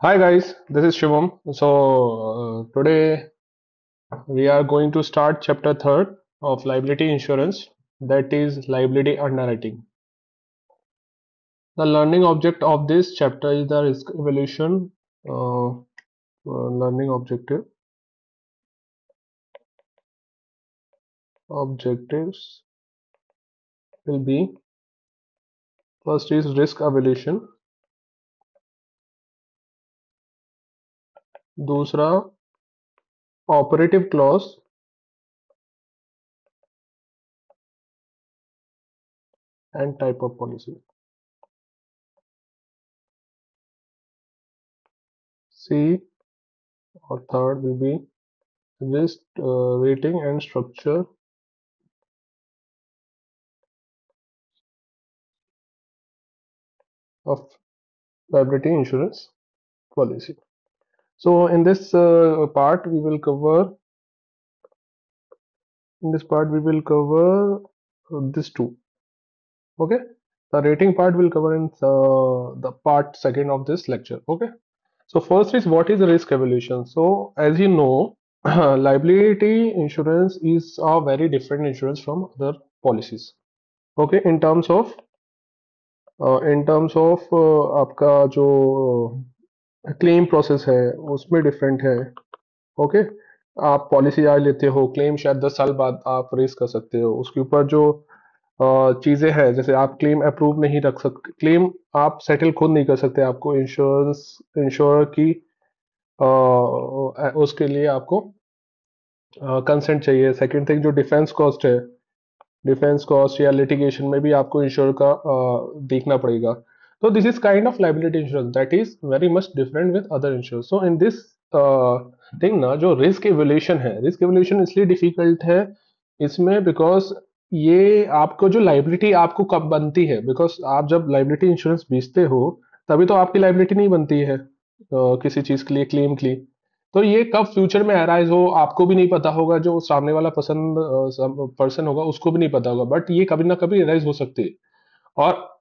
Hi guys, this is Shivam. Today we are going to start chapter third of liability insurance, that is liability underwriting. The learning object of this chapter is the risk evaluation. Learning objectives will be: first is risk evaluation, दूसरा operative clause and type of policy. C or third will be risk rating and structure of liability insurance policy. So in this part we will cover this two. Okay, the rating part will cover in the part second of this lecture. Okay, so first is what is risk evaluation. So as you know, liability insurance is a very different insurance from other policies. Okay, in terms of आपका जो claim process है उसमें different है. Okay, आप policy आज लेते हो, claim शायद 10 साल बाद आप रेस कर सकते हो. उसके ऊपर जो चीजें हैं, जैसे आप क्लेम अप्रूव नहीं रख सकते, क्लेम आप सेटल खुद नहीं कर सकते, आपको इंश्योर की उसके लिए आपको कंसेंट चाहिए. सेकंड थिंग, जो डिफेंस कॉस्ट है, डिफेंस कॉस्ट या लिटिगेशन में भी आपको इंश्योर का देखना पड़ेगा. तो this is kind of liability insurance that is very much different with other insurance. So in this thing ना, जो रिस्क एवल्यूशन है, रिस्क एवल्यूशन इसलिए डिफिकल्ट है इसमें बिकॉज ये आपको जो लाइबिलिटी आपको कब बनती है, बिकॉज आप जब लाइबिलिटी इंश्योरेंस बेचते हो तभी तो आपकी लाइबिलिटी नहीं बनती है किसी चीज के लिए, क्लेम के लिए. तो ये कब फ्यूचर में अराइज हो आपको भी नहीं पता होगा, जो सामने वाला पर्सन होगा उसको भी नहीं पता होगा, बट ये कभी ना कभी अराइज हो सकती है. और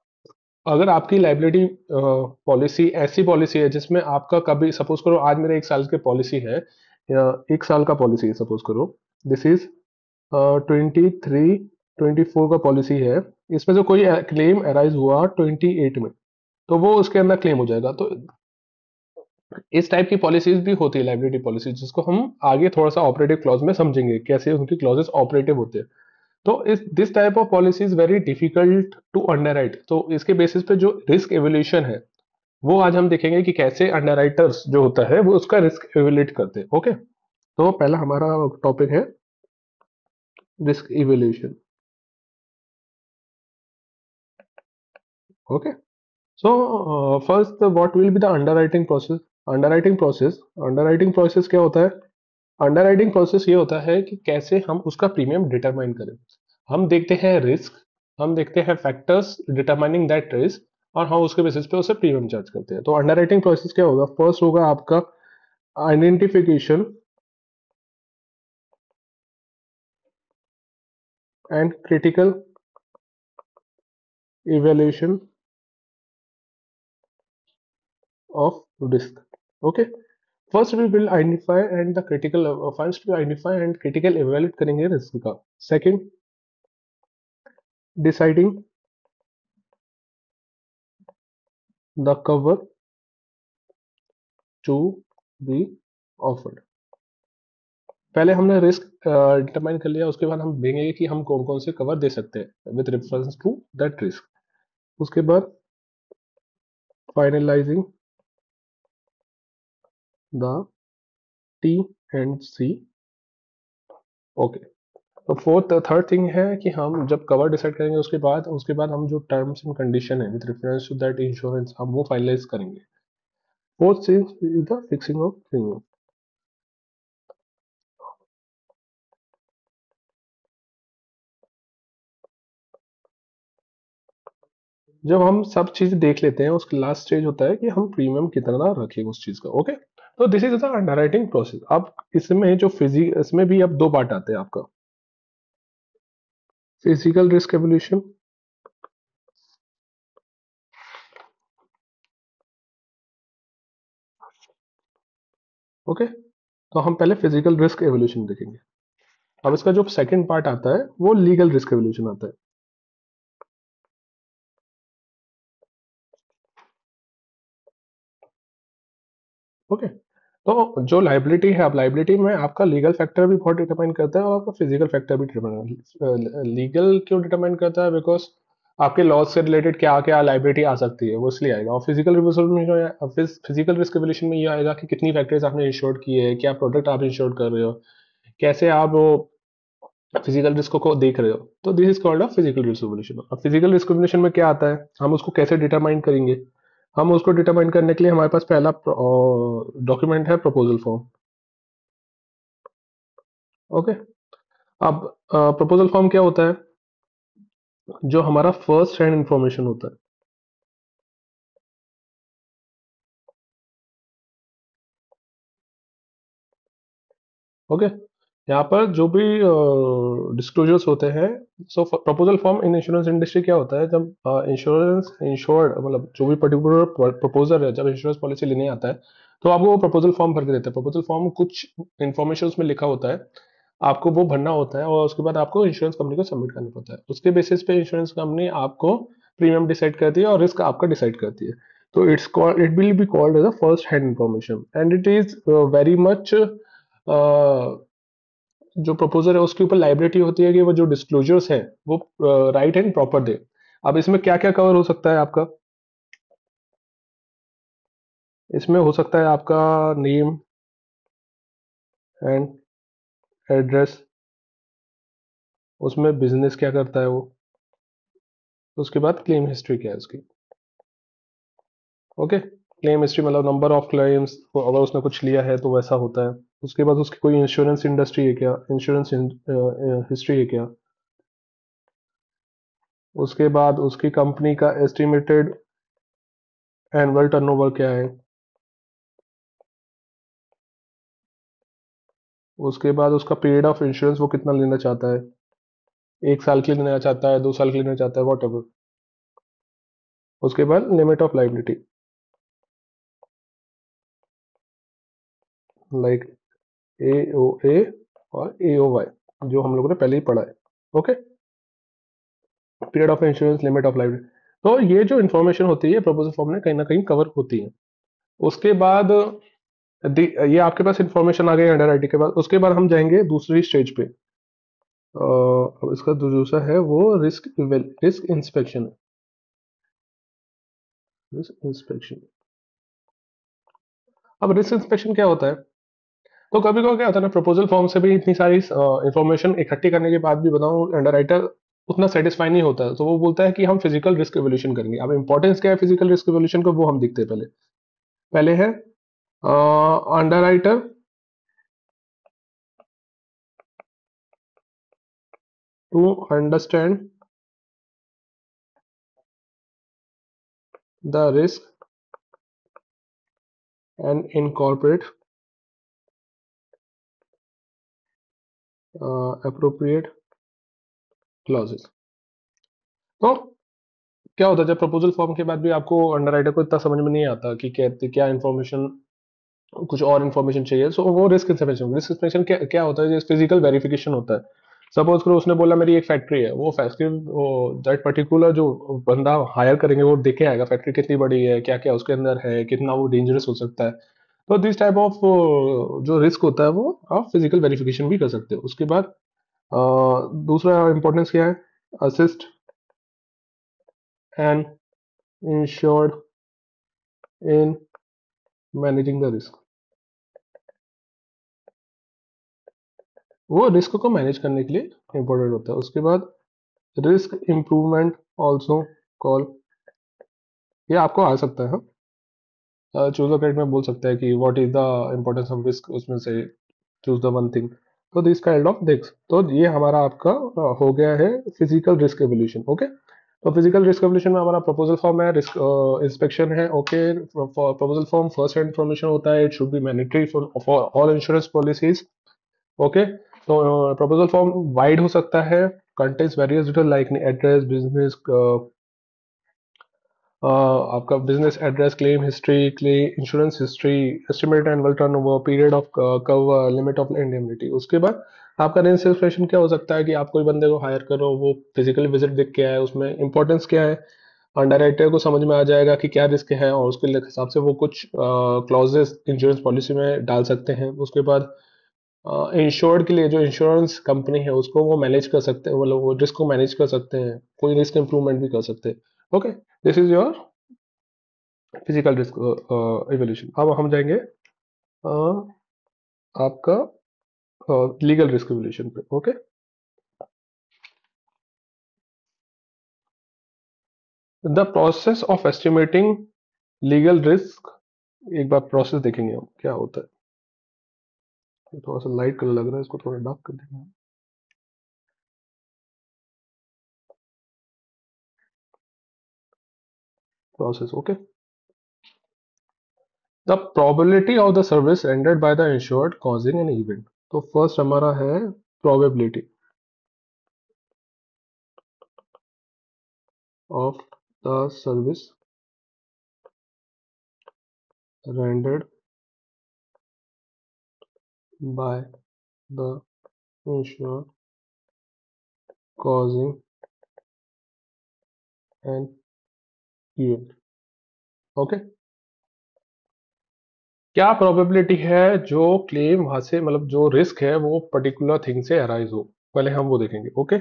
अगर आपकी लाइबिलिटी पॉलिसी ऐसी पॉलिसी है जिसमें आपका कभी, सपोज करो आज मेरे 1 साल की पॉलिसी है, या 1 साल का पॉलिसी है, सपोज करो दिस इज 23-24 का पॉलिसी है, इसमें जो कोई क्लेम अराइज हुआ 28 में, तो वो उसके अंदर क्लेम हो जाएगा. तो इस टाइप की पॉलिसीज भी होती है लाइबिलिटी पॉलिसी, जिसको हम आगे थोड़ा सा ऑपरेटिव क्लॉज में समझेंगे कैसे उनकी क्लॉजेस ऑपरेटिव होते हैं. तो इस this type of policy is very difficult to underwrite. तो इसके बेसिस पे जो रिस्क एवल्यूशन है वो आज हम देखेंगे कि कैसे अंडरराइटर्स जो होता है वो उसका रिस्क एवल्यूट करते हैं. ओके, तो पहला हमारा टॉपिक है risk evolution. Okay, so first what will be the underwriting process. Underwriting process क्या होता है? अंडरराइटिंग प्रोसेस ये होता है कि कैसे हम उसका प्रीमियम डिटरमाइन करें. हम देखते हैं रिस्क, हम देखते हैं फैक्टर्स डिटरमाइनिंग दैट रिस्क, और हम उसके बेसिस पे उसे प्रीमियम चार्ज करते हैं. तो अंडरराइटिंग प्रोसेस क्या होगा? फर्स्ट होगा आपका identification and critical evaluation of risk. Okay, first we will identify and the critical, first we identify and critical evaluate करेंगे रिस्क का. Second, deciding the cover to be offered. पहले हमने risk determine कर लिया, उसके बाद हम देखेंगे कि हम कौन कौन से कवर दे सकते हैं with reference to that risk. उसके बाद finalizing the T and C. Okay, तो फोर्थ थर्ड थिंग है कि हम जब कवर डिसाइड करेंगे उसके बाद हम जो टर्म्स एंड कंडीशन है with reference to that insurance हम वो फाइनलाइज करेंगे. Fourth is the fixing of premium. जब हम सब चीज देख लेते हैं उसके लास्ट स्टेज होता है कि हम प्रीमियम कितना रखें उस चीज का. ओके, तो this is the underwriting process. अब इसमें जो फिजिक, इसमें भी अब दो पार्ट आते हैं आपका: फिजिकल रिस्क एवोल्यूशन ओके, तो हम पहले फिजिकल रिस्क एवोल्यूशन देखेंगे। अब इसका जो सेकंड पार्ट आता है वो लीगल रिस्क एवोल्यूशन आता है। ओके, तो जो लाइबिलिटी है, अब लाइबिलिटी में आपका लीगल फैक्टर भी बहुत डिटरमाइन करता है और आपका फिजिकल फैक्टर भी डिटरमाइन। लीगल क्यों डिटरमाइन करता है? बिकॉज आपके लॉज से रिलेटेड क्या क्या लाइबिलिटी आ सकती है वो इसलिए आएगा। और फिजिकल रिस्क में जो है, फिजिकल रिस्क एवोल्यूशन में ये आएगा कि कितनी फैक्टरीज आपने इंश्योर किए हैं, क्या प्रोडक्ट आप इंश्योर कर रहे हो, कैसे आप वो फिजिकल रिस्क को देख रहे हो। तो this is called a physical risk evolution. अब फिजिकल रिस्क एवोल्यूशन में क्या आता है, हम उसको कैसे डिटरमाइन करेंगे? हम उसको डिटरमाइन करने के लिए हमारे पास पहला डॉक्यूमेंट है प्रपोजल फॉर्म। ओके, अब प्रपोजल फॉर्म क्या होता है? जो हमारा फर्स्ट हैंड इंफॉर्मेशन होता है। ओके, यहाँ पर जो भी डिस्क्लोजर्स होते हैं, so proposal form in insurance industry क्या होता है, जब इंश्योरेंस इंश्योर्ड मतलब जो भी पर्टिकुलर प्रपोजर है जब इंश्योरेंस पॉलिसी लेने आता है, तो आपको वो प्रपोजल फॉर्म भर के देता है। प्रपोजल फॉर्म कुछ इन्फॉर्मेशन उसमें लिखा होता है, आपको वो भरना होता है और उसके बाद आपको इंश्योरेंस कंपनी को सबमिट करना पड़ता है। उसके बेसिस पे इंश्योरेंस कंपनी आपको प्रीमियम डिसाइड करती है और रिस्क आपका डिसाइड करती है। तो it will be called as a first hand information and it is very much जो प्रपोजर है उसके ऊपर लाइबिलिटी होती है कि वो जो डिस्क्लोजर्स है वो राइट एंड प्रॉपर दे। अब इसमें क्या क्या कवर हो सकता है आपका? इसमें हो सकता है आपका नेम एंड एड्रेस, उसमें बिजनेस क्या करता है वो, उसके बाद क्लेम हिस्ट्री क्या है उसकी। ओके, क्लेम हिस्ट्री मतलब नंबर ऑफ क्लेम्स, अगर उसने कुछ लिया है तो वैसा होता है। उसके बाद उसकी कोई इंश्योरेंस इंडस्ट्री है क्या, इंश्योरेंस हिस्ट्री है क्या। उसके बाद उसकी कंपनी का एस्टिमेटेड एनुअल टर्नओवर क्या है। उसके बाद उसका पीरियड ऑफ इंश्योरेंस वो कितना लेना चाहता है, 1 साल के लिए लेना चाहता है, 2 साल के लिए लेना चाहता है, वॉट एवर। उसके बाद limit of liability, like A O A और ए ओ वाई, जो हम लोगों ने पहले ही पढ़ा है। Okay, period of insurance, limit of liability. तो ये जो इन्फॉर्मेशन होती है प्रपोजल फॉर्म में कहीं ना कहीं कवर होती है। उसके बाद ये आपके पास इन्फॉर्मेशन आ गई अंडर राइटिंग के बाद। उसके बाद हम जाएंगे दूसरी स्टेज पे। अब इसका जो दूसरा है वो रिस्क इंस्पेक्शन। रिस्क इंस्पेक्शन, अब रिस्क इंस्पेक्शन क्या होता है? तो कभी कभी क्या होता है ना, प्रपोजल फॉर्म से भी इतनी सारी इंफॉर्मेशन इकट्ठी करने के बाद भी बताऊं, अंडरराइटर उतना सेटिस्फाई नहीं होता है, तो वो बोलता है कि हम फिजिकल रिस्क एवोल्यूशन करेंगे। अब इंपॉर्टेंस क्या है फिजिकल रिस्क एवोल्यूशन का, वो हम देखते हैं पहले। पहले है underwriter to understand the risk and incorporate appropriate clauses. तो क्या होता है, जब प्रपोजल फॉर्म के बाद भी आपको अंडरराइटर को इतना समझ में नहीं आता कि क्या क्या इन्फॉर्मेशन, कुछ और इन्फॉर्मेशन चाहिए, सो वो रिस्क इंस्पेक्शन क्या क्या होता है, फिजिकल वेरिफिकेशन होता है। सपोज करो उसने बोला मेरी एक फैक्ट्री है, वो फैक्ट्री दैट पर्टिकुलर जो बंदा हायर करेंगे वो देखे आएगा फैक्ट्री कितनी बड़ी है, क्या क्या उसके अंदर है, कितना वो डेंजरस हो सकता है। तो दिस टाइप ऑफ जो रिस्क होता है वो आप फिजिकल वेरिफिकेशन भी कर सकते हो। उसके बाद दूसरा इंपॉर्टेंस क्या है, assist and insured in managing the risk. वो रिस्क को मैनेज करने के लिए इंपॉर्टेंट होता है। उसके बाद रिस्क इम्प्रूवमेंट ऑल्सो कॉल, ये आपको आ सकता है। चूज द क्रेडिट में बोल सकता है कि what is the importance of risk, उसमें से चूज द वन थिंग। तो दिस काइंड ऑफ दिस, तो ये हमारा आपका हो गया है फिजिकल रिस्क एवोल्यूशन। ओके, तो फिजिकल रिस्क एवोल्यूशन में हमारा प्रपोजल फॉर्म है, रिस्क इंस्पेक्शन है। Okay, proposal form first hand information होता है, it should be mandatory for all insurance policies. Okay, तो प्रपोजल फॉर्म वाइड हो सकता है, contents various detail like address, business, आपका business address, claim history, insurance history, estimated annual turnover, period of cover, limit of indemnity. उसके बाद आपका registration क्या हो सकता है कि आप कोई बंदे को हायर करो, वो फिजिकल विजिट देख के आए, उसमें इंपॉर्टेंस क्या है, अंडरराइटर को समझ में आ जाएगा कि क्या रिस्क है और उसके हिसाब से वो कुछ क्लॉजेस इंश्योरेंस पॉलिसी में डाल सकते हैं। उसके बाद इंश्योर्ड के लिए जो इंश्योरेंस कंपनी है उसको वो मैनेज कर सकते हैं, मतलब वो रिस्क को मैनेज कर सकते हैं, कोई रिस्क इंप्रूवमेंट भी कर सकते हैं। Okay, this is your physical risk evolution. अब हम जाएंगे आपका लीगल रिस्क इवोल्यूशन पे। Okay, the process of estimating legal risk. एक बार प्रोसेस देखेंगे हम क्या होता है। थोड़ा सा लाइट कलर लग रहा है, इसको थोड़ा डार्क कर देंगे। Process, okay. The probability of the service rendered by the insured causing an event. तो फर्स्ट हमारा है probability of the service rendered by the insured causing an event। Okay, क्या प्रोबेबिलिटी है जो क्लेम वहां से, मतलब जो रिस्क है वो पर्टिकुलर थिंग से अराइज हो, पहले हम वो देखेंगे। Okay,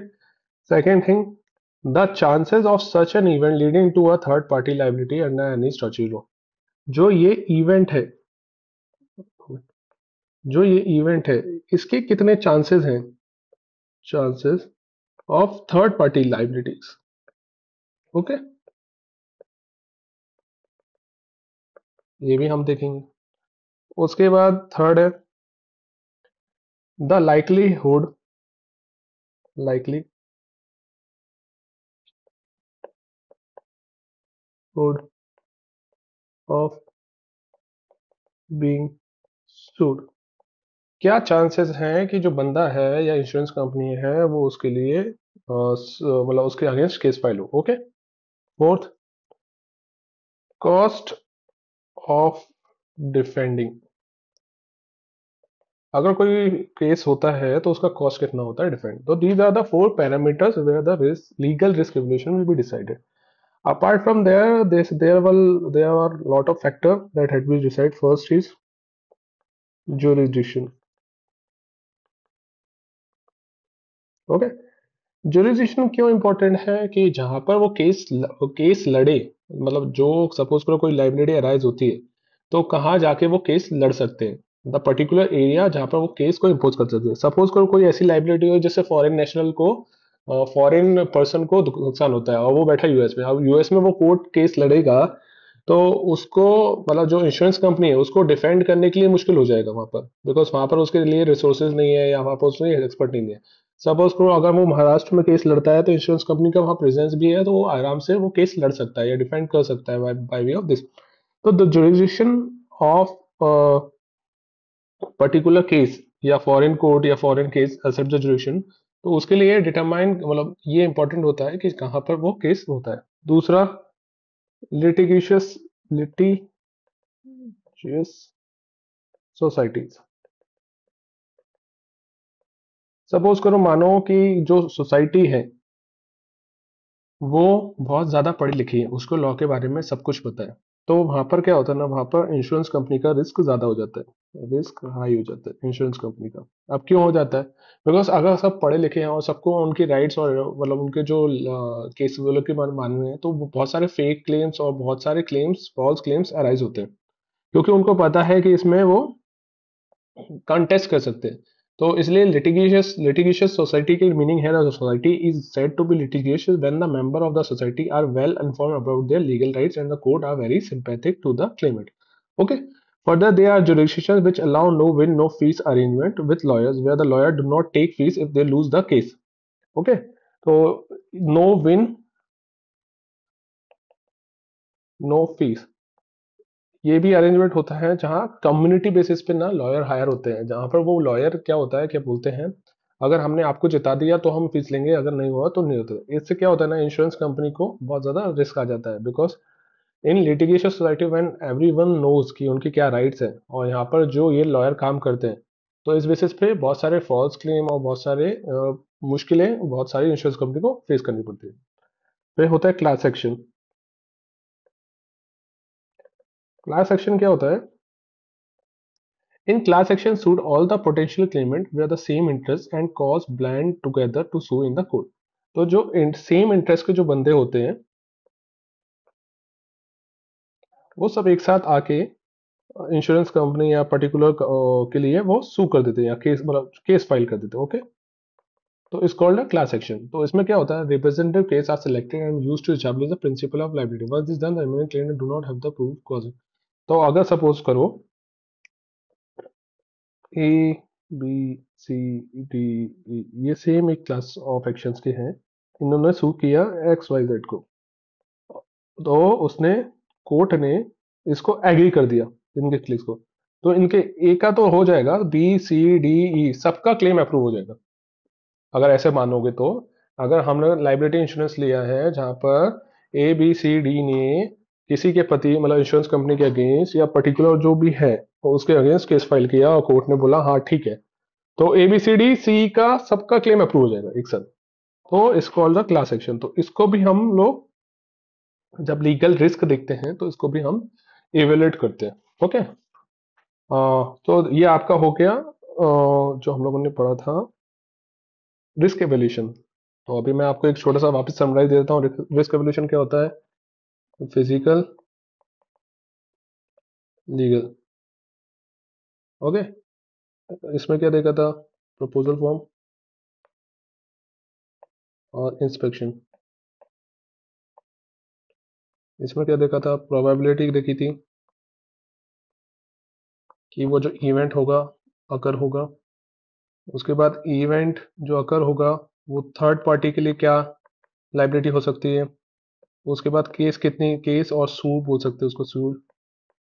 second thing, the chances of such an event leading to a third party liability under any statute law. जो ये इवेंट है, जो ये इवेंट है, इसके कितने चांसेस हैं, chances of third party liabilities. Okay, ये भी हम देखेंगे। उसके बाद थर्ड है the likelihood, likelihood of being sued. क्या चांसेस हैं कि जो बंदा है या इंश्योरेंस कंपनी है वो उसके लिए मतलब उसके अगेंस्ट केस फाइल हो। Okay, fourth, cost of defending. अगर कोई केस होता है तो उसका कॉस्ट कितना होता है डिफेंड। तो these are the four parameters where the risk legal risk evaluation will be decided. Apart from there are lot of factors that had been decided. First is jurisdiction. Okay, jurisdiction क्यों important है कि जहां पर वो case लड़े, मतलब जो suppose करो कोई लाइबिलिटी अराइज होती है तो कहाँ जाके वो केस लड़ सकते हैं, द पर्टिकुलर एरिया जहां पर वो केस को इम्पोज कर सकते हैं। सपोज करो कोई ऐसी लाइबिलिटी हो जैसे फॉरेन नेशनल को, फॉरेन पर्सन को नुकसान होता है और वो बैठा यूएस में, अब यूएस में वो कोर्ट केस लड़ेगा तो उसको, मतलब जो इंश्योरेंस कंपनी है उसको डिफेंड करने के लिए मुश्किल हो जाएगा वहां पर, बिकॉज वहां पर उसके लिए रिसोर्सेज नहीं है या वहां पर उसमें एक्सपर्ट नहीं है। सपोज करो अगर वो महाराष्ट्र में केस लड़ता है तो इंश्योरेंस कंपनी का वहां प्रेजेंस भी है तो वो आराम से वो केस लड़ सकता है या डिफेंड कर सकता है बाय वे ऑफ दिस। तो the jurisdiction of particular case या फॉरेन कोर्ट या foreign case accept the jurisdiction, तो उसके लिए डिटरमाइन, मतलब ये इंपॉर्टेंट होता है कि कहाँ पर वो केस होता है। दूसरा, लिटिगिशियस लिटिगियस सोसाइटीज। सपोज करो मानो कि जो सोसाइटी है वो बहुत ज़्यादा पढ़ी लिखी है, उसको लॉ के बारे में सब कुछ पता है, तो वहां पर क्या होता है ना, वहां पर इंश्योरेंस कंपनी का रिस्क ज़्यादा हो जाता है, रिस्क हाई हो जाता है इंश्योरेंस कंपनी का। अब क्यों हो जाता है, बिकॉज अगर सब पढ़े लिखे हैं और सबको उनकी राइट्स और मतलब उनके जो केस वालों के मानने हैं तो बहुत सारे फेक क्लेम्स और बहुत सारे क्लेम्स, फॉल्स क्लेम्स अराइज होते हैं, क्योंकि उनको पता है कि इसमें वो कंटेस्ट कर सकते हैं। तो इसलिए लिटिगिशियस सोसाइटी की मीनिंग है ना, society is said to be litigious when the member of the society are well informed about their legal rights and the court are very sympathetic to the claimant. Okay, further there are jurisdictions which allow no win no fees arrangement with lawyers where the lawyer do not take fees if they lose the case। okay, तो no win no fees, ये भी arrangement होता है जहाँ community basis पे ना lawyer hire होते हैं, जहाँ पर वो लॉयर क्या होता है, क्या बोलते हैं, अगर हमने आपको जिता दिया तो हम फीस लेंगे, अगर नहीं हुआ तो नहीं होता। इससे क्या होता है ना, इंश्योरेंस कंपनी को बहुत ज्यादा रिस्क आ जाता है, because in litigation society when everyone knows कि उनके क्या राइट्स हैं, और यहाँ पर जो ये लॉयर काम करते हैं, तो इस बेसिस पे बहुत सारे फॉल्स क्लेम और बहुत सारे मुश्किलें बहुत सारी इंश्योरेंस कंपनी को फेस करनी पड़ती है। फिर होता है क्लास एक्शन। क्लास एक्शन क्या होता है? In class action suit all the potential claimant where the same interest and cause blend together to sue in the court। तो जो सेम इंटरेस्ट के जो बंदे होते हैं वो सब एक साथ आके इंश्योरेंस कंपनी या पर्टिकुलर के लिए वो सू कर देते हैं या केस मतलब केस फाइल कर देते हैं। ओके, तो इस कॉल्ड है क्लास एक्शन। तो इसमें क्या होता है? Representative case are selected and used to establish the principle of liability. Once this done the remaining claimant do not have the proof cause. तो अगर सपोज करो A B C D E ये same एक class of actions के हैं, इन्होंने सू किया x Y Z को, तो उसने कोर्ट ने इसको एग्री कर दिया इनके क्लेम्स को, तो इनके ए का तो हो जाएगा, बी सी डी ई सबका क्लेम अप्रूव हो जाएगा अगर ऐसे मानोगे तो। अगर हमने लाइबिलिटी इंश्योरेंस लिया है जहां पर ए बी सी डी ने किसी के प्रति मतलब इंश्योरेंस कंपनी के अगेंस्ट या पर्टिकुलर जो भी है तो उसके अगेंस्ट केस फाइल किया और कोर्ट ने बोला हाँ ठीक है, तो A B C D C का सबका क्लेम अप्रूव हो जाएगा एक साथ। तो इसको कॉल्ड द क्लास एक्शन। तो इसको भी हम लोग जब लीगल रिस्क देखते हैं तो इसको भी हम इवेल्युएट करते हैं। ओके, तो ये आपका हो गया जो हम लोगों ने पढ़ा था रिस्क एवेल्यूशन। तो अभी मैं आपको एक छोटा सा वापस समराइज दे देता हूँ। रिस्क एवेल्यूशन क्या होता है? Physical, legal. ओके, इसमें क्या देखा था? प्रपोजल फॉर्म और इंस्पेक्शन। इसमें क्या देखा था? प्रोबेबिलिटी देखी थी कि वो जो इवेंट होगा अकर होगा। उसके बाद इवेंट जो अकर होगा वो थर्ड पार्टी के लिए क्या लाइबिलिटी हो सकती है। उसके बाद केस कितनी, केस और सूट बोल सकते हैं उसको, सूट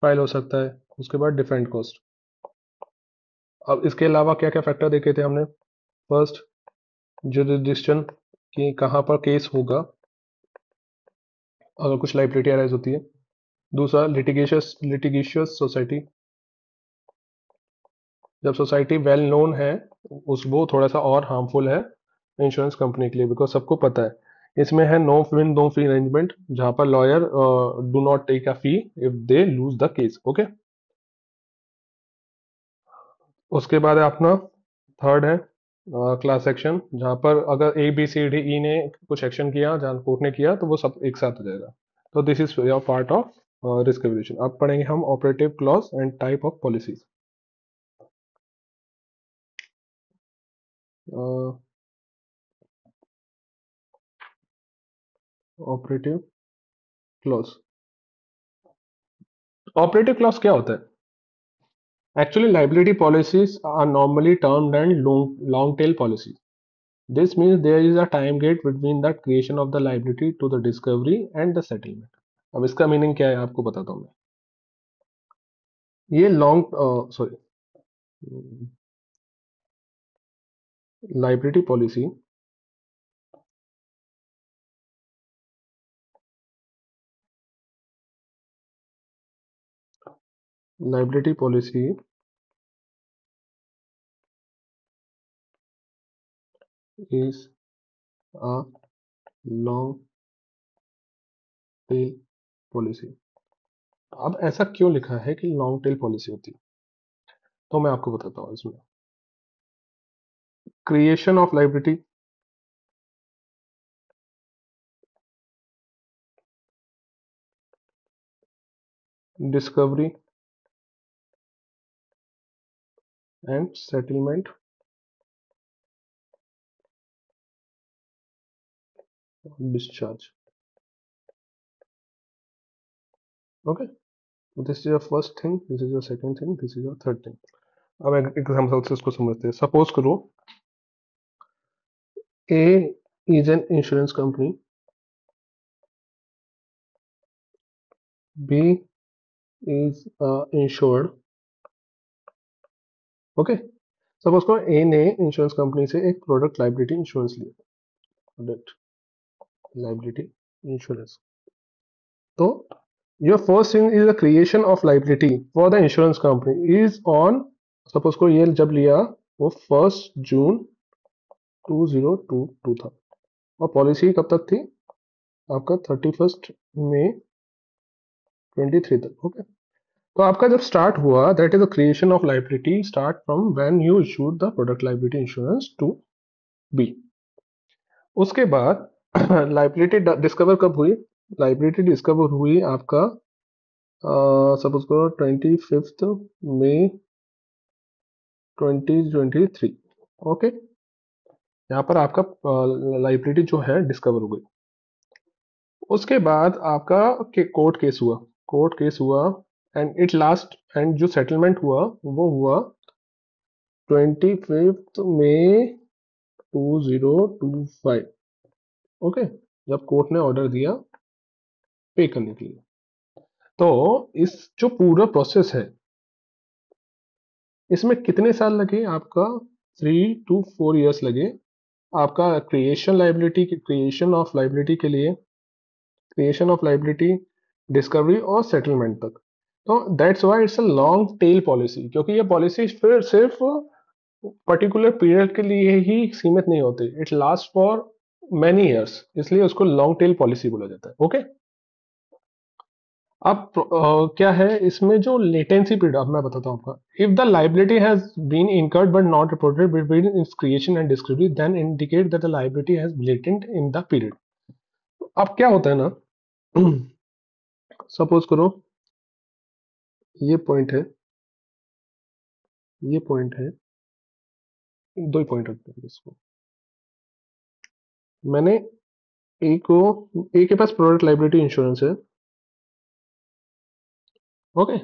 फाइल हो सकता है। उसके बाद डिफेंड कॉस्ट। अब इसके अलावा क्या क्या फैक्टर देखे थे हमने? फर्स्ट, जुरिडिक्शन कि कहाँ पर केस होगा अगर कुछ लाइबिलिटी अराइज होती है। दूसरा, लिटिगिशियस सोसाइटी, जब सोसाइटी वेल नोन है उस वो थोड़ा सा और हार्मफुल है इंश्योरेंस कंपनी के लिए, बिकॉज सबको पता है। इसमें है no win no fee arrangement, जहां पर lawyer do not take a fee if they lose the case. Okay, उसके बाद है अपना थर्ड है क्लास एक्शन, जहां पर अगर A B C D E ने कुछ एक्शन किया जहां कोर्ट ने किया तो वो सब एक साथ हो जाएगा। तो this is your part of risk evaluation. अब पढ़ेंगे हम operative clause and type of policies. Operative clause. Operative clause क्या होता है? Actually, liability policies are normally termed and long tail policies. This means there is a time gap between the creation of the liability to the discovery and the settlement. अब इसका meaning क्या है आपको बताता हूँ मैं। ये long sorry liability policy liability policy is a long tail policy. अब ऐसा क्यों लिखा है कि लॉन्ग टेल पॉलिसी होती है? तो मैं आपको बताता हूँ। इसमें creation of liability, discovery and settlement, discharge. Okay, this is your first thing, this is your second thing, this is your third thing. अब एक एग्जांपल से इसको समझते हैं। सपोज करो A is an insurance company, B is insured. Okay, suppose करो A ने insurance company से एक प्रोडक्ट लाइबिलिटी इंश्योरेंस लिया, प्रोडक्ट लाइबिलिटी इंश्योरेंस। तो your first thing is the creation of liability for the insurance company is on, suppose को ये जब लिया वो 1 जून 2022 था, और पॉलिसी कब तक थी आपका 31 मई 2023 तक। ओके, तो आपका जब स्टार्ट हुआ, that is the creation of liability start from when you issued the product liability insurance to be. उसके बाद लाइबिलिटी डिस्कवर कब हुई? लाइबिलिटी डिस्कवर हुई आपका सपोज करो 25 मई 2023। ओके, यहाँ पर आपका लाइबिलिटी जो है डिस्कवर हो गई। उसके बाद आपका कोर्ट केस हुआ, कोर्ट केस हुआ, एंड इट लास्ट, एंड जो सेटलमेंट हुआ वो हुआ 25 मई 2025। ओके, जब कोर्ट ने ऑर्डर दिया पे करने के लिए। तो इस जो पूरा प्रोसेस है, इसमें कितने साल लगे आपका? 3 to 4 years लगे आपका क्रिएशन ऑफ लाइबिलिटी के लिए, क्रिएशन ऑफ लाइबिलिटी, डिस्कवरी और सेटलमेंट तक। तो that's why it's a long tail policy, क्योंकि ये पॉलिसी फिर सिर्फ पर्टिकुलर पीरियड के लिए ही सीमित नहीं होती, it last for many years, इसलिए उसको लॉन्ग टेल पॉलिसी बोला जाता है। ओके, अब क्या है इसमें जो लेटेंसी पीरियड, अब मैं बताता हूँ आपका। If the liability has been incurred but not reported between its creation and discovery, then indicate that the liability has latent in the period. अब क्या होता है ना, सपोज करो ये पॉइंट है, ये पॉइंट है, दो ही पॉइंट रखते हैं इसको। मैंने ए को, ए के पास प्रोडक्ट लाइबिलिटी इंश्योरेंस है। ओके,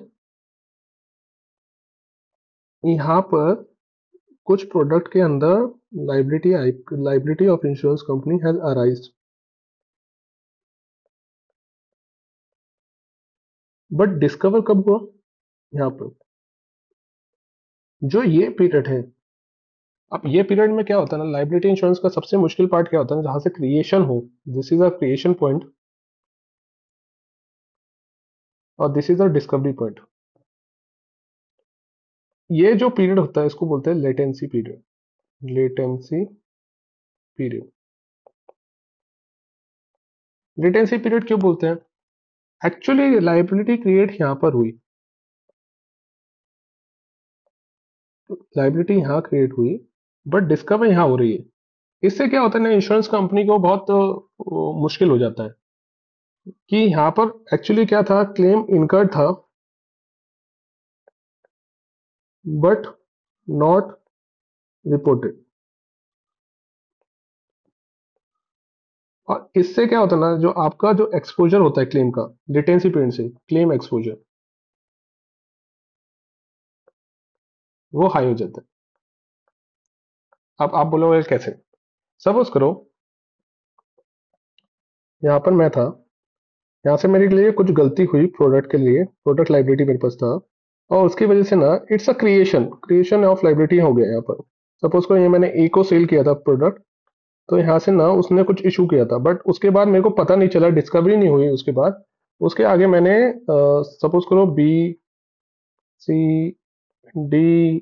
यहाँ पर कुछ प्रोडक्ट के अंदर liability liability of insurance company has arise, but discover कब हुआ? यहाँ पर जो ये पीरियड है, अब ये पीरियड में क्या होता है ना, लाइबिलिटी इंश्योरेंस का सबसे मुश्किल पार्ट क्या होता है ना, जहां से क्रिएशन हो, this is a creation point और this is a discovery point. ये जो पीरियड होता है इसको बोलते हैं latency period, latency period. Latency period क्यों बोलते हैं? एक्चुअली लाइबिलिटी क्रिएट यहाँ पर हुई, लाइबिलिटी यहाँ क्रिएट हुई, बट डिस्कवर यहाँ हो रही है। इससे क्या होता है ना, इंश्योरेंस कंपनी को बहुत मुश्किल हो जाता है कि यहाँ पर एक्चुअली क्या था, क्लेम इनकर्ड था बट नॉट रिपोर्टेड। और इससे क्या होता है ना, जो आपका जो एक्सपोजर होता है क्लेम का, डिटेंसी पीरियड से क्लेम एक्सपोजर, वो हाई हो जाता है। अब आप बोलोगे कैसे? सपोज करो यहाँ पर मैं था, यहाँ से मेरे लिए कुछ गलती हुई प्रोडक्ट के लिए, प्रोडक्ट लाइबिलिटी मेरे पास था, और उसकी वजह से ना it's a creation, creation of liability हो गया यहाँ पर। सपोज करो ये मैंने ए को सेल किया था प्रोडक्ट, तो यहाँ से ना उसने कुछ इशू किया था, बट उसके बाद मेरे को पता नहीं चला, डिस्कवरी नहीं हुई उसके बाद। उसके आगे मैंने सपोज करो बी, सी, डी,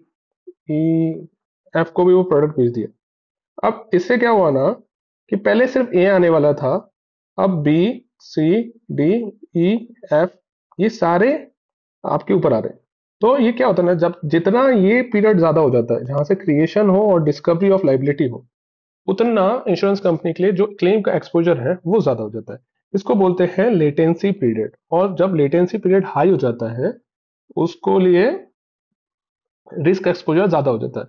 ई, एफ को भी वो प्रोडक्ट भेज दिया। अब इससे क्या हुआ ना कि पहले सिर्फ ए आने वाला था, अब बी, सी, डी, ई, एफ, ये सारे आपके ऊपर आ रहे हैं। तो ये क्या होता है ना, जब जितना ये पीरियड ज्यादा हो जाता है जहां से क्रिएशन हो और डिस्कवरी ऑफ लाइबिलिटी हो, उतना इंश्योरेंस कंपनी के लिए जो क्लेम का एक्सपोजर है वो ज्यादा हो जाता है। इसको बोलते हैं लेटेंसी पीरियड, और जब लेटेंसी पीरियड हाई हो जाता है उसको लिए रिस्क एक्सपोजर ज्यादा हो जाता है।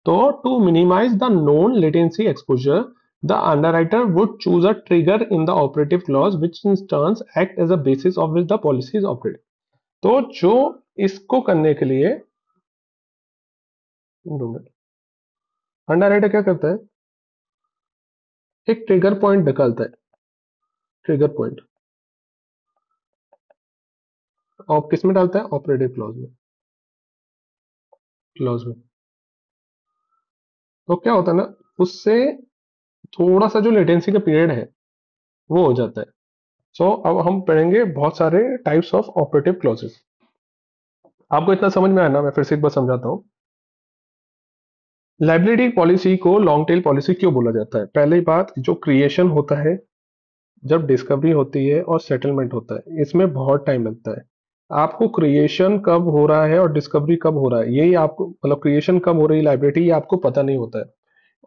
तो to minimize the known latency exposure, the underwriter would choose a trigger in the operative clause which in turns act as a basis of which the policy is operate. तो जो इसको करने के लिए अंडरराइटर क्या करता है, एक ट्रिगर पॉइंट निकालता है, ट्रिगर पॉइंट, और किस में डालता है? ऑपरेटिव क्लॉज में, क्लॉज में। तो क्या होता है ना, उससे थोड़ा सा जो लेटेंसी का पीरियड है वो हो जाता है। अब हम पढ़ेंगे बहुत सारे टाइप्स ऑफ ऑपरेटिव क्लॉजेस। आपको इतना समझ में आया ना, मैं फिर से एक बार समझाता हूँ। लाइबिलिटी पॉलिसी को लॉन्ग टेल पॉलिसी क्यों बोला जाता है? पहली बात, जो क्रिएशन होता है, जब डिस्कवरी होती है और सेटलमेंट होता है, इसमें बहुत टाइम लगता है। आपको क्रिएशन कब हो रहा है और डिस्कवरी कब हो रहा है, यही आपको, मतलब क्रिएशन कब हो रही है लाइबिलिटी, ये आपको पता नहीं होता है।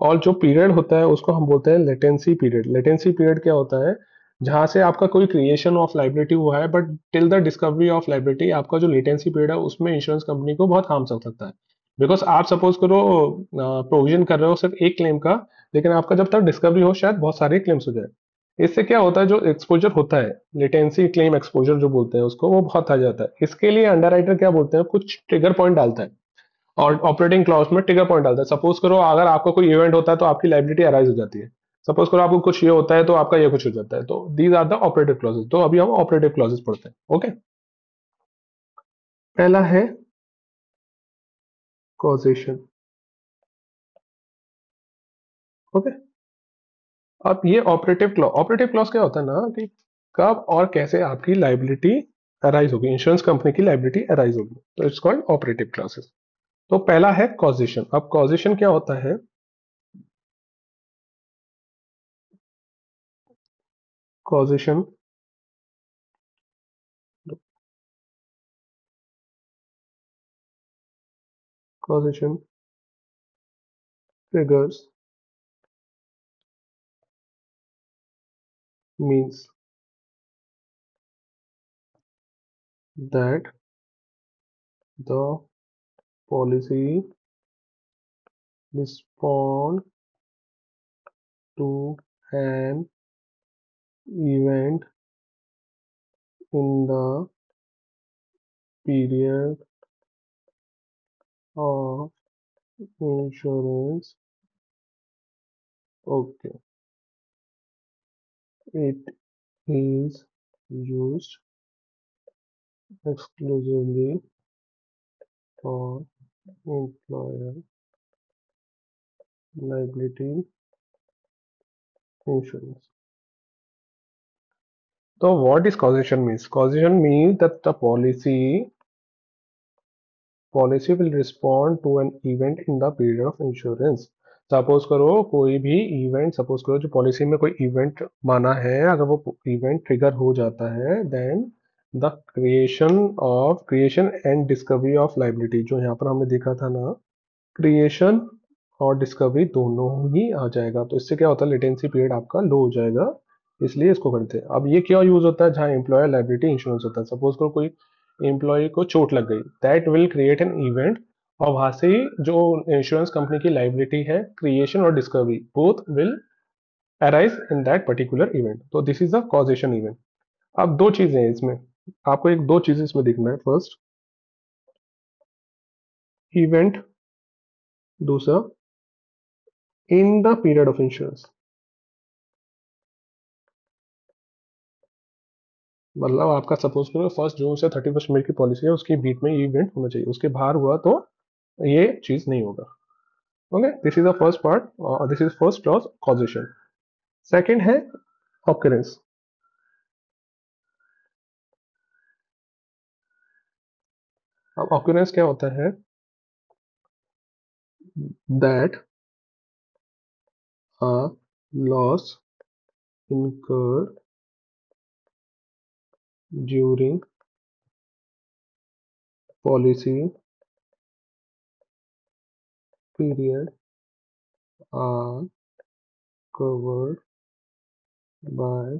और जो पीरियड होता है उसको हम बोलते हैं लेटेंसी पीरियड। लेटेंसी पीरियड क्या होता है? जहां से आपका कोई क्रिएशन ऑफ लाइबिलिटी हुआ है, but till the discovery of liability आपका जो लेटेंसी पीरियड है उसमें इंश्योरेंस कंपनी को बहुत काम चल सकता है। बिकॉज आप सपोज करो प्रोविजन कर रहे हो सिर्फ एक क्लेम का, लेकिन आपका जब तक डिस्कवरी हो शायद बहुत सारे क्लेम्स हो जाए। इससे क्या होता है, जो एक्सपोजर होता है, लेटेंसी क्लेम एक्सपोजर जो बोलते हैं उसको, वो बहुत आ जाता है। इसके लिए अंडरराइटर क्या बोलते हैं, कुछ ट्रिगर पॉइंट डालता है और ऑपरेटिंग क्लॉज में ट्रिगर पॉइंट डालता है। सपोज करो अगर आपका कोई इवेंट होता है तो आपकी लाइबिलिटी अराइज हो जाती है। सपोज करो आपको कुछ ये होता है तो आपका ये कुछ हो जाता है। तो these are the operative clauses. तो अभी हम ऑपरेटिव क्लॉजेस पढ़ते हैं। ओके, पहला है कॉजेशन। ओके, अब ये ऑपरेटिव क्लॉज क्या होता है ना, कि कब और कैसे आपकी लाइबिलिटी अराइज होगी, इंश्योरेंस कंपनी की लाइबिलिटी अराइज होगी, तो इट्स कॉल्ड ऑपरेटिव क्लॉजेस। तो पहला है कॉजेशन। अब कॉजेशन क्या होता है? Causation, causation triggers means that the policy respond to an event in the period of insurance. Okay, it is used exclusively for employer liability insurance. So what is causation means? Causation means that the policy will respond to an event in the period of insurance. Suppose करो कोई भी event, suppose करो जो policy में कोई event माना है, अगर वो इवेंट ट्रिगर हो जाता है, then the creation and discovery of liability, जो यहाँ पर हमने देखा था ना, क्रिएशन और डिस्कवरी दोनों ही आ जाएगा। तो इससे क्या होता है, लेटेंसी पीरियड आपका लो हो जाएगा। इसलिए इसको करते हैं। अब ये क्या यूज होता है, जहाँ एम्प्लॉयर लाइबिलिटी इंश्योरेंस होता है। सपोज करो कोई एम्प्लॉय को चोट लग गई, that will create an event, और वहां से ही जो इंश्योरेंस कंपनी की लाइबिलिटी है, क्रिएशन और discovery both will arise in that particular event. तो this is the causation event. अब दो चीजें हैं इसमें, आपको एक दो चीजें इसमें देखना है। फर्स्ट, इवेंट, दूसरा इन द पीरियड ऑफ इंश्योरेंस। मतलब आपका सपोज करो 1 जून से 31 मई की पॉलिसी है, उसके बीच में ये इवेंट होना चाहिए, उसके बाहर हुआ तो ये चीज नहीं होगा। Okay, this is the first part, this is first clause, causation. Second है ऑकरेंस। अब ऑकरेंस क्या होता है? That a loss incurred during policy period are covered by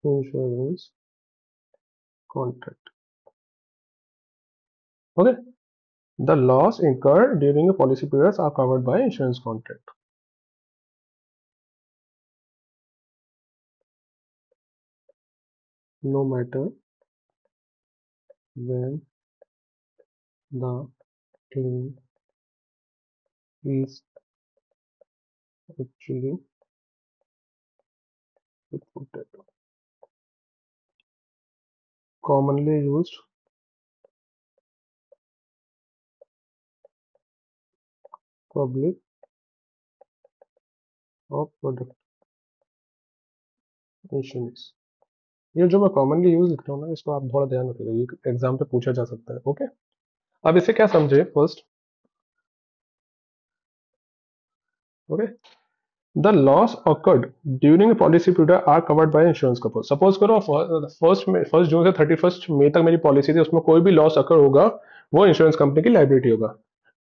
insurance contract. Okay, the loss incurred during a policy periods are covered by insurance contract. No matter when the claim is actually reported. Commonly used public or product insurance. ये जो मैं commonly use लिख रहा हूँ ना, इसको आप थोड़ा ध्यान रखिएगा, ये एग्जाम पे पूछा जा सकता है। ओके, अब इसे क्या समझे first. Okay, the loss occurred during policy period are covered by insurance cover. Suppose करो फर्स्ट जून से 31 मई तक मेरी पॉलिसी थी, उसमें कोई भी लॉस अकर होगा वो इंश्योरेंस कंपनी की लाइबिलिटी होगा,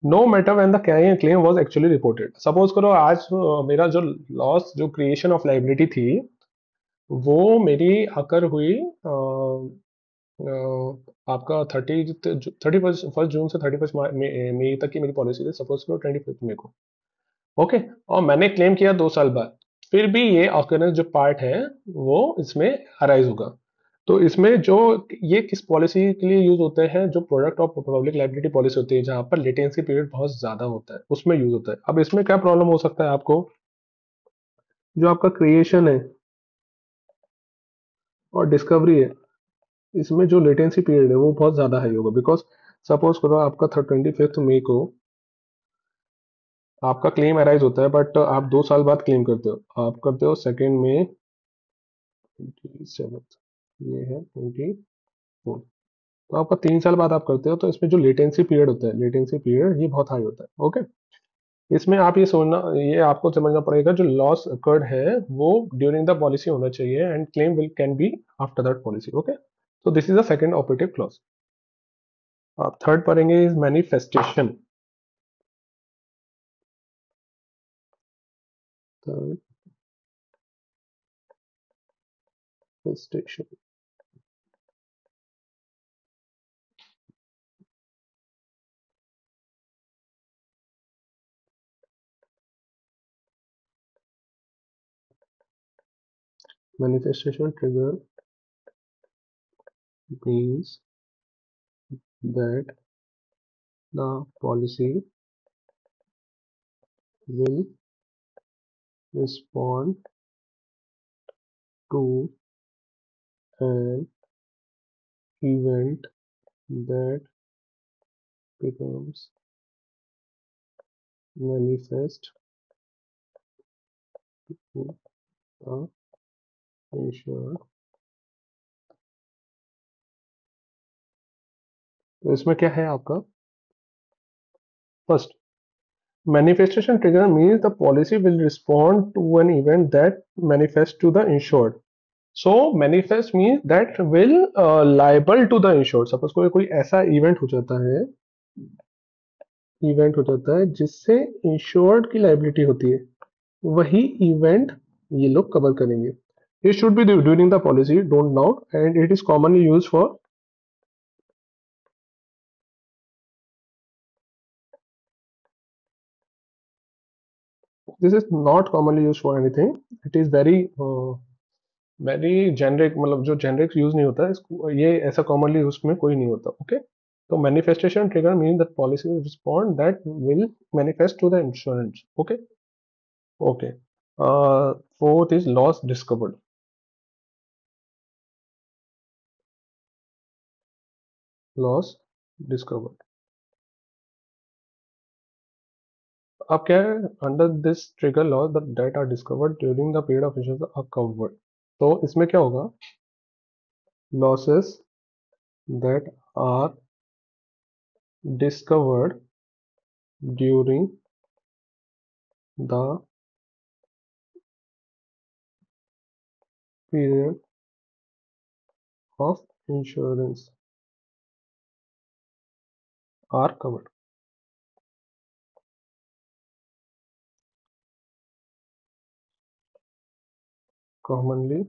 no matter when the claim was actually reported. Suppose करो आज मेरा जो लॉस, जो क्रिएशन ऑफ लाइबिलिटी थी, वो मेरी अकर हुई आपका 31 जून से 31 मई तक की मेरी पॉलिसी थी, सपोज करो 25 मई को। ओके, और मैंने क्लेम किया 2 साल बाद, फिर भी ये ऑकरेंस जो पार्ट है वो इसमें अराइज होगा। तो इसमें जो, ये किस पॉलिसी के लिए यूज होते हैं, जो product of public liability policy होती है जहां पर लेटेंसी पीरियड बहुत ज्यादा होता है, उसमें यूज होता है। अब इसमें क्या प्रॉब्लम हो सकता है आपको, जो आपका क्रिएशन है और डिस्कवरी है, इसमें जो लेटेंसी पीरियड है वो बहुत ज्यादा हाई होगा, बिकॉज सपोज करो आपका 25 मई को आपका क्लेम अराइज होता है, बट आप 2 साल बाद क्लेम करते हो, आप करते हो 2 में 27, ये है 24, तो आपका 3 साल बाद आप करते हो, तो इसमें जो लेटेंसी पीरियड होता है, लेटेंसी पीरियड ये बहुत हाई होता है। ओके, इसमें आप ये सोचना, ये आपको समझना पड़ेगा, जो लॉस अकर्ड है वो ड्यूरिंग द पॉलिसी होना चाहिए, and claim will can be after that policy. Okay, तो this is the second operative clause. आप थर्ड पढ़ेंगे is manifestation. Third manifestation, manifestation trigger means that the policy will respond to an event that becomes manifest to the insured। तो इसमें क्या है आपका, first, manifestation trigger means the policy will respond to an event that manifests to the insured। So manifest means that will liable to the insured। Suppose कोई ऐसा event हो जाता है जिससे इंश्योर्ड की लाइबिलिटी होती है, वही इवेंट ये लोग कवर करेंगे। It should be during the policy, don't now, and it is commonly used for, this is not commonly used for anything, it is very generic, मतलब जो जेनरिक यूज नहीं होता है इसको, ये ऐसा कॉमनली उसमें कोई नहीं होता। ओके, तो manifestation trigger mean that policy will respond that will manifest to the insurance. Okay, okay, fourth is loss discovered. Loss discovered, अब क्या है, under this trigger loss the date are discovered during the period of insurance are covered. तो इसमें क्या होगा, losses that are discovered during the period of insurance are covered, commonly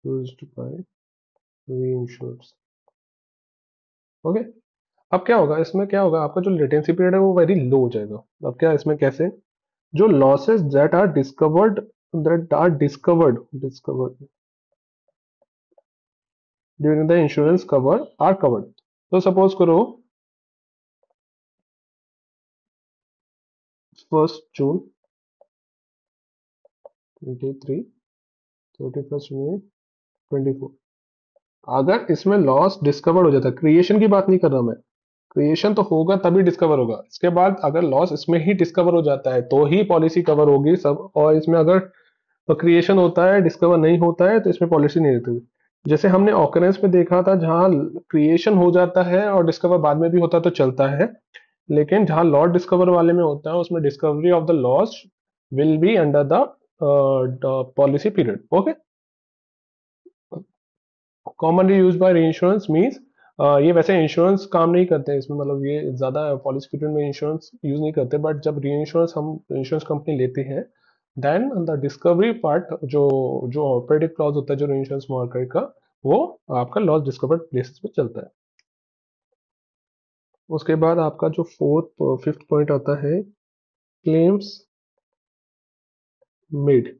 used by reinsurers। Okay, अब क्या होगा, इसमें क्या होगा, आपका जो लेटेंसी पीरियड है वो वेरी लो हो जाएगा। अब क्या इसमें कैसे, जो losses that are discovered discovered during the insurance cover are covered. तो सपोज करो 1 जून 23, 31 मई 24, अगर इसमें लॉस डिस्कवर्ड हो जाता है, क्रिएशन की बात नहीं कर रहा मैं, क्रिएशन तो होगा तभी डिस्कवर होगा, इसके बाद अगर लॉस इसमें ही डिस्कवर हो जाता है तो ही पॉलिसी कवर होगी सब। और इसमें अगर तो क्रिएशन होता है, डिस्कवर नहीं होता है, तो इसमें पॉलिसी नहीं रहती। जैसे हमने ऑकरेंस में देखा था, जहां क्रिएशन हो जाता है और डिस्कवर बाद में भी होता है तो चलता है, लेकिन जहां लॉस डिस्कवर वाले में होता है उसमें discovery of the loss will be under the policy period. Okay. Commonly use by insurance means, ये वैसे इंश्योरेंस काम नहीं करते हैं इसमें, मतलब ये ज्यादा पॉलिसी पीरियड में इंश्योरेंस यूज नहीं करते, बट जब री इंश्योरेंस हम इंश्योरेंस कंपनी लेती है, देन द डिस्कवरी पार्ट, जो जो ऑपरेटिव क्लॉज होता है जो इंश्योरेंस मार्केट का, वो आपका लॉस डिस्कवर्ड बेसिस पे चलता है। उसके बाद आपका जो फोर्थ फिफ्थ पॉइंट आता है, क्लेम्स मेड।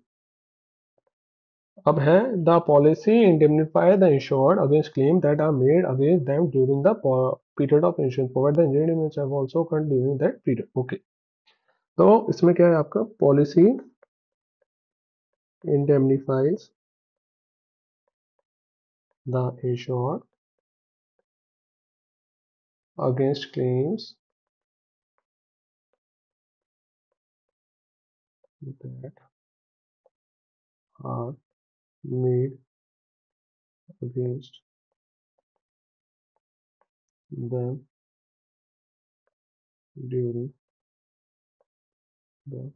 अब है, the policy indemnify the insured against claim that are made against them during the period of insurance, provide the injury damage have also occurred during that period. Okay. तो इसमें क्या है आपका, policy indemnifies the insured against claims that are made against them during the.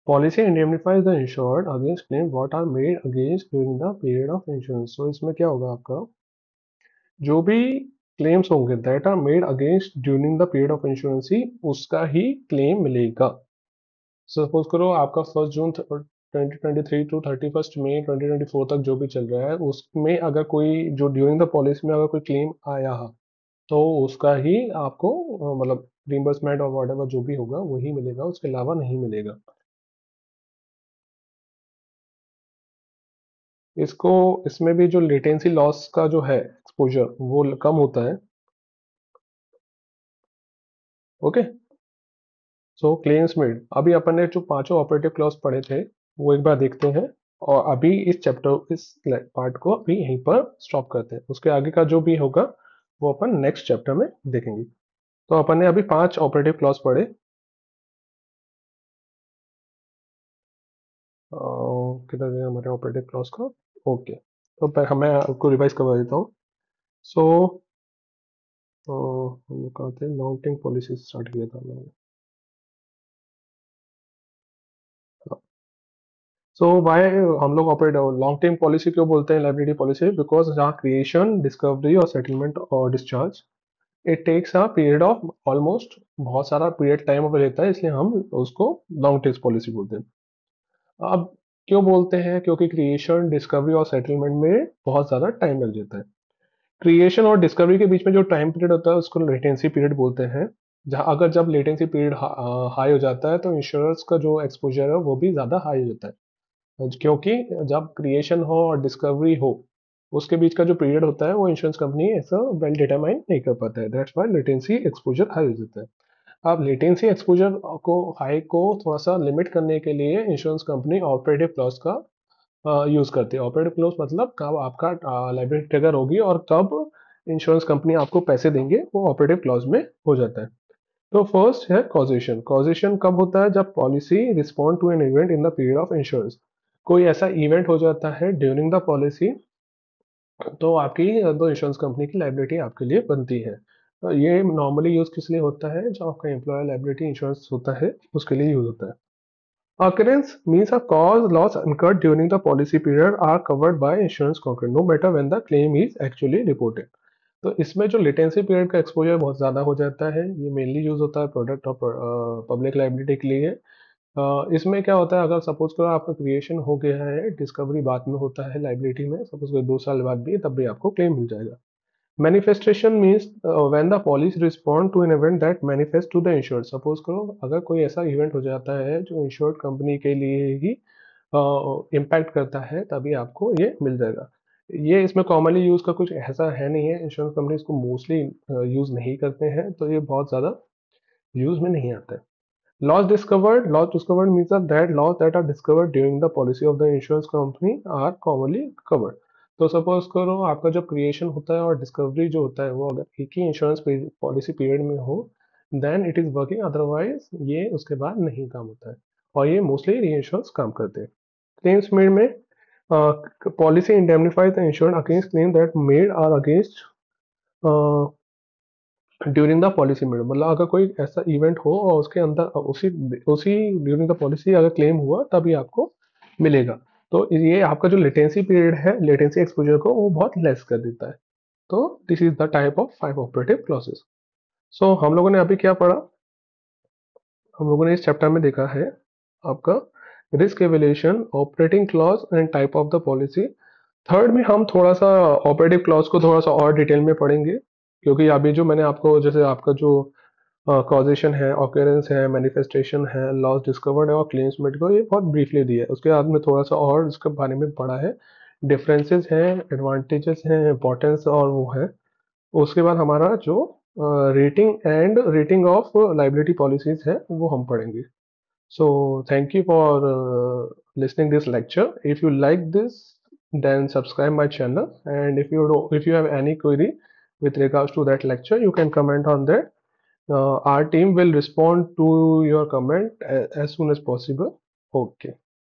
Policy indemnifies the insured against claim what are made against during the period of insurance. तो इसमें क्या होगा आपका, जो भी क्लेम्स होंगे that are made against during the period of insurance ही उसका ही क्लेम मिलेगा। सपोज करो आपका 1 जून 2023 टू 31 मई 2024 तक जो भी चल रहा है, उसमें अगर कोई जो ड्यूरिंग द पॉलिसी में अगर कोई क्लेम आया है, तो उसका ही आपको मतलब रिम्बर्समेंट और वॉट जो भी होगा वही मिलेगा, उसके अलावा नहीं मिलेगा। इसको, इसमें भी जो लेटेंसी लॉस का जो है एक्सपोजर वो कम होता है। ओके। सो क्लेम्स मेड, अभी अपन ने जो पांचों ऑपरेटिव क्लॉज पढ़े थे वो एक बार देखते हैं, और अभी इस चैप्टर इस पार्ट को अभी यहीं पर स्टॉप करते हैं, उसके आगे का जो भी होगा वो अपन नेक्स्ट चैप्टर में देखेंगे। तो अपन ने अभी 5 ऑपरेटिव क्लॉज पढ़े। किधर गया हमारे ऑपरेटिव क्लॉज का। ओके। तो मैं आपको रिवाइज करवा देता हूँ। सो हम लोग कहाँ थे, लॉन्ग टर्म पॉलिसी स्टार्ट किया था हमने। सो वाई हम लोग ऑपरेट लॉन्ग टर्म पॉलिसी क्यों बोलते हैं लाइबिलिटी पॉलिसी, बिकॉज जहाँ क्रिएशन, डिस्कवरी और सेटलमेंट और discharge, it takes a period of almost, बहुत सारा पीरियड टाइम अगर लेता है, इसलिए हम उसको लॉन्ग टर्म पॉलिसी बोलते हैं। अब क्यों बोलते हैं, क्योंकि क्रिएशन, डिस्कवरी और सेटलमेंट में बहुत ज़्यादा टाइम लग जाता है। क्रिएशन और डिस्कवरी के बीच में जो टाइम पीरियड होता है उसको लेटेंसी पीरियड बोलते हैं। जहाँ अगर जब लेटेंसी पीरियड हाई हो जाता है तो इंश्योरेंस का जो एक्सपोजर है वो भी ज़्यादा हाई हो जाता है, क्योंकि जब क्रिएशन हो और डिस्कवरी हो उसके बीच का जो पीरियड होता है वो इंश्योरेंस कंपनी ऐसा वेल डिटरमाइन नहीं कर पाता है, that's why latency exposure high हो जाता है। अब लेटेंसी एक्सपोजर को हाई को थोड़ा सा लिमिट करने के लिए इंश्योरेंस कंपनी ऑपरेटिव क्लॉज का यूज करती है। ऑपरेटिव क्लोज मतलब कब आपका लाइबिलिटी ट्रिगर होगी और कब इंश्योरेंस कंपनी आपको पैसे देंगे, वो ऑपरेटिव क्लॉज में हो जाता है। तो फर्स्ट है कॉजेशन। कॉजेशन कब होता है, जब policy respond to an event in the period of insurance. कोई ऐसा इवेंट हो जाता है ड्यूरिंग द पॉलिसी, तो आपकी दो इंश्योरेंस कंपनी की लाइबिलिटी आपके लिए बनती है। तो ये नॉर्मली यूज किस लिए होता है, जो आपका एम्प्लॉयर लाइबिलिटी इंश्योरेंस होता है उसके लिए यूज होता है। Occurrence means a cause loss incurred during the policy period are covered by insurance contract no matter when the claim is actually reported। तो इसमें जो लेटेंसी पीरियड का एक्सपोजर बहुत ज़्यादा हो जाता है, ये मेनली यूज होता है प्रोडक्ट और पब्लिक लाइबिलिटी के लिए। इसमें क्या होता है, अगर सपोज करो आपका क्रिएशन हो गया है, डिस्कवरी बाद में होता है लाइबिलिटी में, सपोज करो 2 साल बाद भी, तब भी आपको क्लेम मिल जाएगा। Manifestation means when the policy respond to an event that manifest to the insured. Suppose करो अगर कोई ऐसा इवेंट हो जाता है जो इंश्योर्ड कंपनी के लिए ही इम्पैक्ट करता है, तभी आपको ये मिल जाएगा। ये इसमें कॉमनली यूज का कुछ ऐसा है नहीं है, इंश्योरेंस कंपनी इसको मोस्टली यूज नहीं करते हैं, तो ये बहुत ज़्यादा यूज में नहीं आता है। Loss discovered means that loss that are discovered during the policy of the insurance company are commonly covered. तो सपोज करो आपका जो क्रिएशन होता है और डिस्कवरी जो होता है वो अगर एक ही इंश्योरेंस पॉलिसी पीरियड में हो, then it is working, otherwise ये उसके बाद नहीं काम होता है। और ये मोस्टली री इंश्योरेंस काम करते हैं। क्लेम्स मेड में policy indemnifies the insured against claim that made और against during the policy period, मतलब अगर कोई ऐसा इवेंट हो और उसके अंदर उसी उसी ड्यूरिंग द पॉलिसी अगर क्लेम हुआ तभी आपको मिलेगा। तो ये आपका जो लेटेंसी पीरियड है, लेटेंसी एक्सपोजर को वो बहुत लेस कर देता है। तो this is the type of 5 operative clauses. So हम लोगों ने अभी क्या पढ़ा? हम लोगों ने इस चैप्टर में देखा है आपका risk evaluation, operating clause and type of the policy. Third में हम थोड़ा सा ऑपरेटिव क्लॉज को थोड़ा सा और डिटेल में पढ़ेंगे, क्योंकि अभी जो मैंने आपको जैसे आपका जो कॉजेशन है, ऑकरेंस है, मैनिफेस्टेशन है, लॉस डिस्कवर्ड है और क्लेम्स मेड को ये बहुत ब्रीफली दिया है। उसके बाद में थोड़ा सा और इसके बारे में पढ़ा है, डिफरेंसेस हैं, एडवांटेजेस हैं, इंपॉर्टेंस और वो है। उसके बाद हमारा जो रेटिंग ऑफ लाइबिलिटी पॉलिसीज है वो हम पढ़ेंगे। So thank you for listening this lecture. If you like this, then subscribe my channel. And if you have any query with regards to that lecture, you can comment on that. Our team will respond to your comment as soon as possible. Okay.